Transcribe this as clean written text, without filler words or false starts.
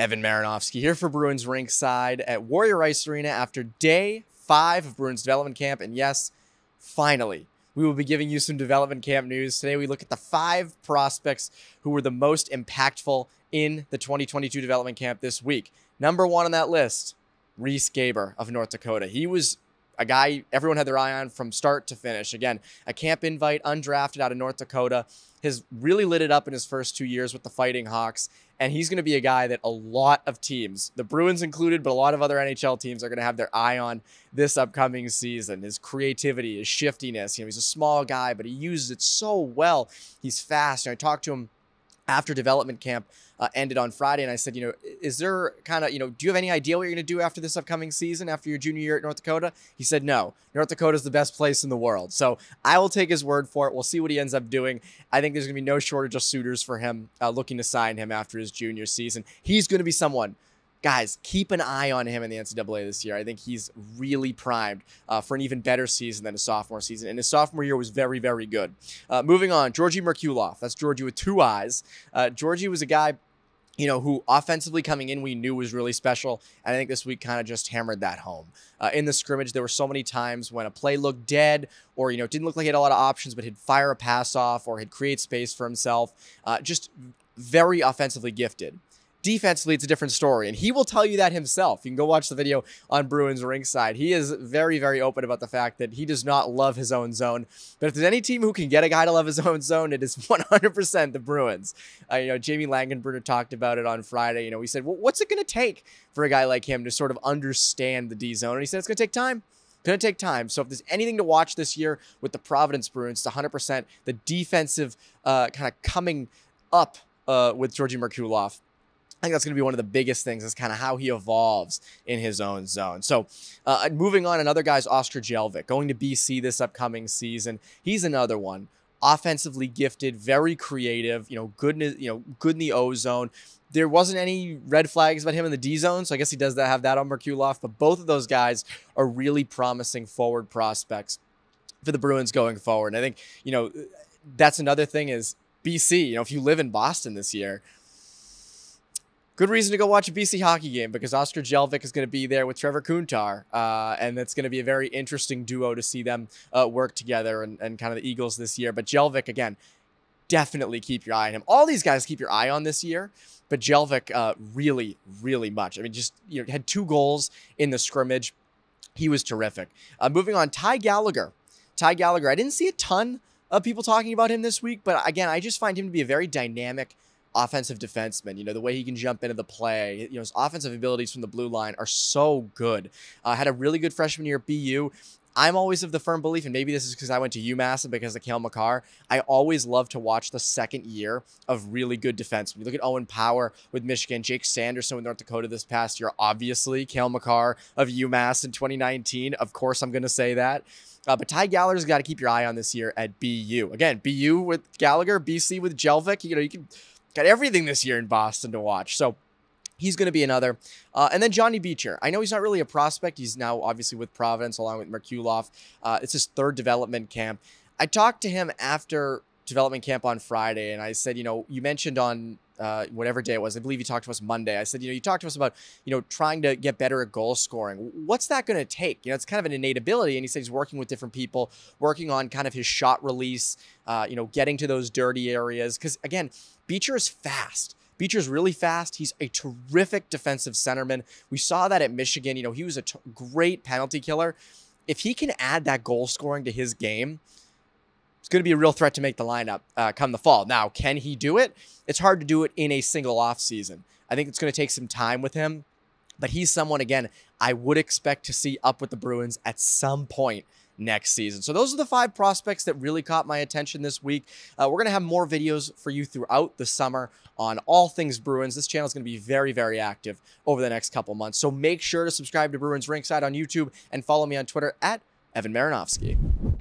Evan Marinofsky here for Bruins Rinkside at Warrior Ice Arena after day 5 of Bruins Development Camp. And yes, finally, we will be giving you some development camp news. Today we look at the 5 prospects who were the most impactful in the 2022 development camp this week. Number 1 on that list, Reese Gaber of North Dakota. He was a guy everyone had their eye on from start to finish. Again, a camp invite, undrafted out of North Dakota, has really lit it up in his first 2 years with the Fighting Hawks. And he's going to be a guy that a lot of teams, the Bruins included, but a lot of other NHL teams are going to have their eye on this upcoming season. His creativity, his shiftiness. He's a small guy, but he uses it so well. He's fast. I talked to him after development camp ended on Friday, and I said, is there kind of, do you have any idea what you're going to do after this upcoming season, after your junior year at North Dakota? He said, no, North Dakota is the best place in the world. So I will take his word for it. We'll see what he ends up doing. I think there's going to be no shortage of suitors for him looking to sign him after his junior season. He's going to be someone. Guys, keep an eye on him in the NCAA this year. I think he's really primed for an even better season than his sophomore season. And his sophomore year was very, very good. Moving on, Georgi Merkulov. That's Georgie with 2 eyes. Georgie was a guy, who offensively coming in we knew was really special. And I think this week kind of just hammered that home. In the scrimmage, there were so many times when a play looked dead or, didn't look like he had a lot of options, but he'd fire a pass off or he'd create space for himself. Just very offensively gifted. Defensively, it's a different story, and he will tell you that himself. You can go watch the video on Bruins Rinkside. He is very, very open about the fact that he does not love his own zone. But if there's any team who can get a guy to love his own zone, it is 100% the Bruins. Jamie Langenbrunner talked about it on Friday. We said, well, what's it going to take for a guy like him to sort of understand the D zone? And he said, it's going to take time. Going to take time. So if there's anything to watch this year with the Providence Bruins, it's 100% the defensive kind of coming up with Georgi Merkulov. I think that's going to be one of the biggest things is kind of how he evolves in his own zone. So moving on, another guy's Oscar Jelvik, going to BC this upcoming season. He's another one. Offensively gifted, very creative, good in the O zone. There wasn't any red flags about him in the D zone, so I guess he does have that on Merkulov. But both of those guys are really promising forward prospects for the Bruins going forward. And I think, that's another thing is BC. If you live in Boston this year, good reason to go watch a BC hockey game because Oscar Jelvik is going to be there with Trevor Kuntar, and it's going to be a very interesting duo to see them work together and kind of the Eagles this year. But Jelvik, again, definitely keep your eye on him. All these guys keep your eye on this year, but Jelvik really, really much. I mean, just had 2 goals in the scrimmage. He was terrific. Moving on, Ty Gallagher. Ty Gallagher, I didn't see a ton of people talking about him this week, but again, I just find him to be a very dynamic offensive defenseman. The way he can jump into the play, his offensive abilities from the blue line are so good. Had a really good freshman year at BU. I'm always of the firm belief, and maybe this is because I went to UMass and because of Cale Makar, I always love to watch the second year of really good defensemen. You look at Owen Power with Michigan, Jake Sanderson with North Dakota this past year, obviously, Cale Makar of UMass in 2019. Of course, I'm going to say that. But Ty Gallagher's got to keep your eye on this year at BU. Again, BU with Gallagher, BC with Jelvik. You can got everything this year in Boston to watch. So he's going to be another. And then Johnny Beecher. I know he's not really a prospect. He's now obviously with Providence along with Merkulov. It's his 3rd development camp. I talked to him after development camp on Friday, and I said, you mentioned on whatever day it was, I believe you talked to us Monday. I said, you talked to us about, trying to get better at goal scoring. What's that going to take? It's kind of an innate ability. And he said he's working with different people, working on kind of his shot release, getting to those dirty areas. Because again, Beecher is fast. Beecher's really fast. He's a terrific defensive centerman. We saw that at Michigan. He was a great penalty killer. If he can add that goal scoring to his game, it's going to be a real threat to make the lineup come the fall. Now, can he do it? It's hard to do it in a single off season. I think it's going to take some time with him, but he's someone, again, I would expect to see up with the Bruins at some point next season. So those are the 5 prospects that really caught my attention this week. We're going to have more videos for you throughout the summer on all things Bruins. This channel is going to be very, very active over the next couple months. So make sure to subscribe to Bruins Rinkside on YouTube and follow me on Twitter at Evan Marinofsky.